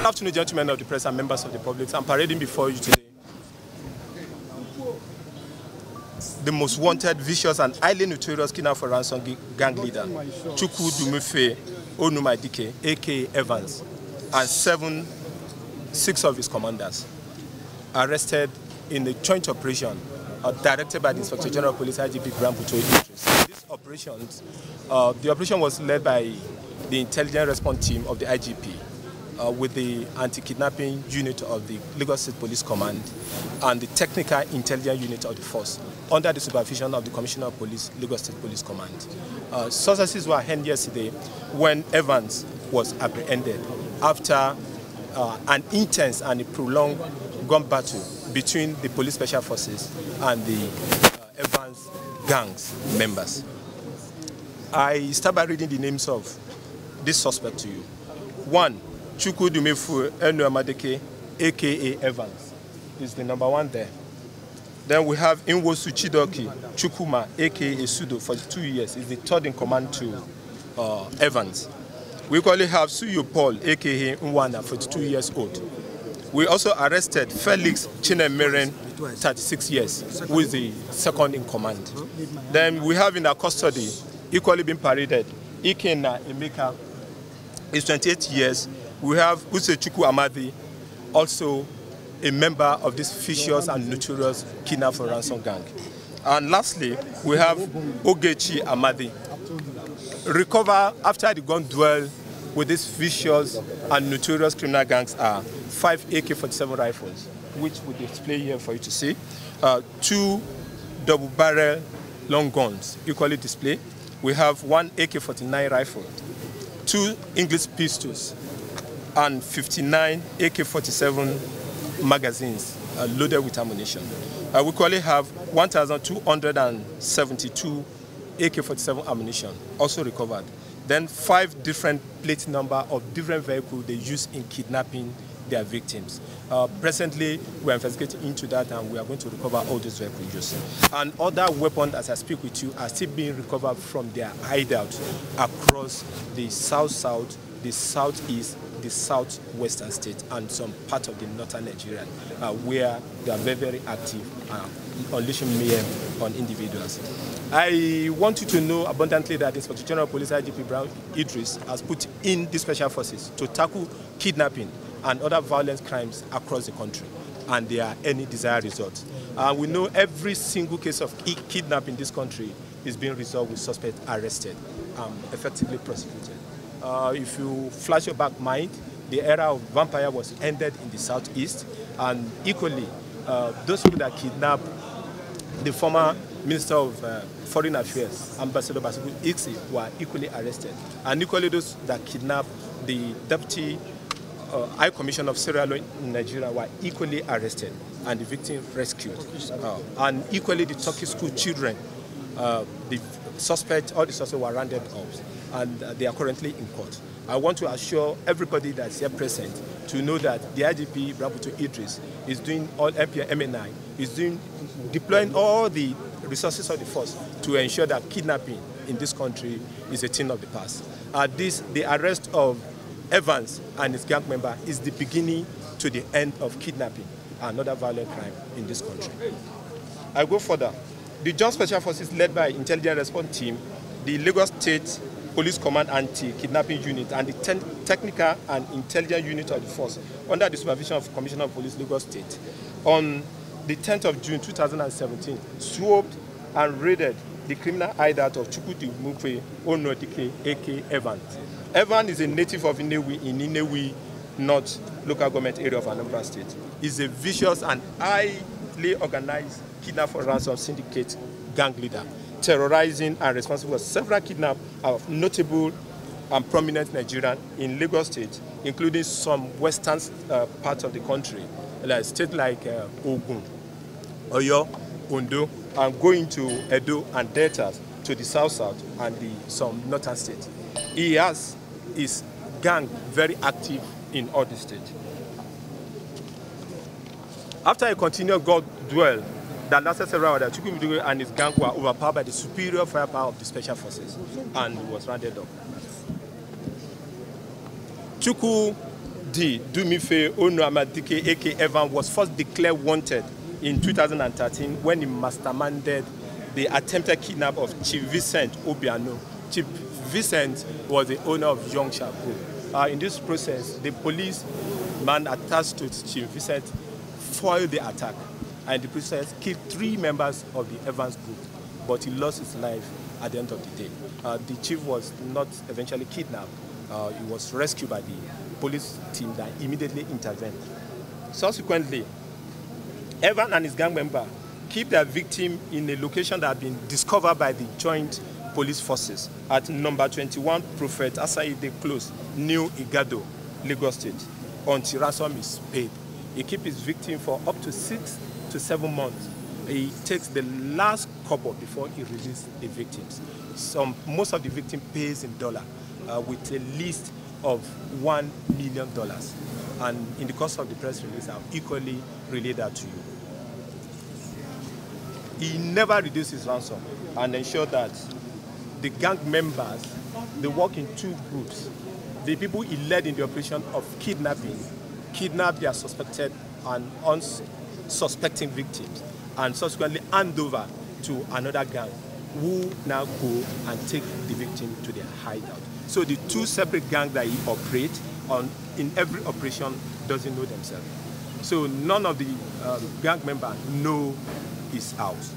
Good afternoon, gentlemen of the press and members of the public. I'm parading before you today the most wanted, vicious, and highly notorious kidnapper for ransom gang leader, Chukwu Dumefe Onumadike, aka Evans, and six of his commanders arrested in a joint operation directed by the Inspector General of Police IGP Notorious. This operation, the operation was led by the intelligence response team of the IGP with the anti-kidnapping unit of the Lagos State Police Command and the technical intelligence unit of the force under the supervision of the Commissioner of Police, Lagos State Police Command. Successes were held yesterday when Evans was apprehended after an intense and a prolonged gun battle between the police special forces and the Evans gangs members. I start by reading the names of this suspect to you. 1, Chukwu Dumefe Onumadike, aka Evans, is the number 1 there. Then we have Inwosu Chidoki Chukwuma, aka Sudo, for 2 years, is the 3rd in command to Evans. We equally have Suyo Paul, aka Nwana, 42 years old. We also arrested Felix Chinemeren, 36 years, who is the 2nd in command. Then we have in our custody, equally being paraded, Ikena Emeka, is 28 years. We have Usechukwu Amadi, also a member of this vicious and notorious kidnapper for ransom gang. And lastly, we have Ogechi Amadi. Recover after the gun duel with these vicious and notorious criminal gangs are 5 AK-47 rifles, which we display here for you to see, 2 double-barrel long guns, equally displayed. We have 1 AK-49 rifle, 2 English pistols, and 59 AK-47 magazines loaded with ammunition. We equally have 1,272 AK-47 ammunition also recovered. Then 5 different plate number of different vehicles they use in kidnapping their victims. Presently, we are investigating into that and we are going to recover all those vehicles used. And other weapons, as I speak with you, are still being recovered from their hideouts across the south-south, the southeast, the southwestern state, and some part of the northern Nigeria, where they are very, very active, unleashing mayhem on individuals. I want you to know abundantly that Inspector General of Police IGP Brown Idris has put in the special forces to tackle kidnapping and other violent crimes across the country, and there are any desired results. We know every single case of kidnapping in this country is being resolved with suspects arrested, effectively prosecuted. If you flash your back mind, the era of vampire was ended in the southeast, and equally, those people that kidnapped the former Minister of Foreign Affairs, Ambassador Basibu Iksi, were equally arrested, and equally those that kidnapped the Deputy High Commissioner of Sierra Leone in Nigeria were equally arrested, and the victim rescued. And equally, the Turkish school children, all the suspects were rounded up, and they are currently in court. I want to assure everybody that's here present to know that the IGP, Brabuto Idris, is doing all MNI, is deploying all the resources of the force to ensure that kidnapping in this country is a thing of the past. The arrest of Evans and his gang member is the beginning to the end of kidnapping, another violent crime in this country. I go further. The Joint Special Forces led by Intelligence Response Team, the Lagos State Police Command Anti-Kidnapping Unit, and the Technical and Intelligence Unit of the Force, under the supervision of Commissioner of Police, Lagos State, on the 10th of June 2017, swept and raided the criminal hideout of Chukwu Dumefe Onumadike, aka Evans. Evans is a native of Inewi in Inewi North local government area of Anambra State. He's a vicious and highly organized kidnapper for ransom syndicate gang leader, terrorizing and responsible for several kidnaps of notable and prominent Nigerians in Lagos State, including some western parts of the country, like states like Ogun, Oyo, Ondo, and going to Edo and Delta to the south-south and some northern states. He has his gang very active in all the states. After a continued gun duel that lasted several hours, Chukwu Dumefe and his gang were overpowered by the superior firepower of the special forces and was rounded up. Chukwu D. Dumife Onuamadike A.K. Evan was first declared wanted in 2013 when he masterminded the attempted kidnap of Chief Vincent Obiano. Chief Vincent was the owner of Young Chapo. In this process, the policeman attached to Chief Vincent foiled the attack, and the process killed 3 members of the Evans group, but he lost his life at the end of the day. The chief was not eventually kidnapped. He was rescued by the police team that immediately intervened. Subsequently, Evan and his gang member keep their victim in a location that had been discovered by the joint police forces at number 21 Prophet Asaide Close, New Igado, Lagos State, until ransom is paid. He keeps his victim for up to 6 to 7 months. He takes the last couple before he releases the victims. Most of the victim pays in dollar with a list of $1 million. And in the course of the press release, I'll equally relay that to you. He never reduced his ransom and ensured that the gang members, they work in 2 groups. The people he led in the operation of kidnapping kidnap their suspected and unsuspecting victims and subsequently hand over to another gang who now go and take the victim to their hideout. So the 2 separate gangs that he operates on in every operation doesn't know themselves. So none of the gang members know his house.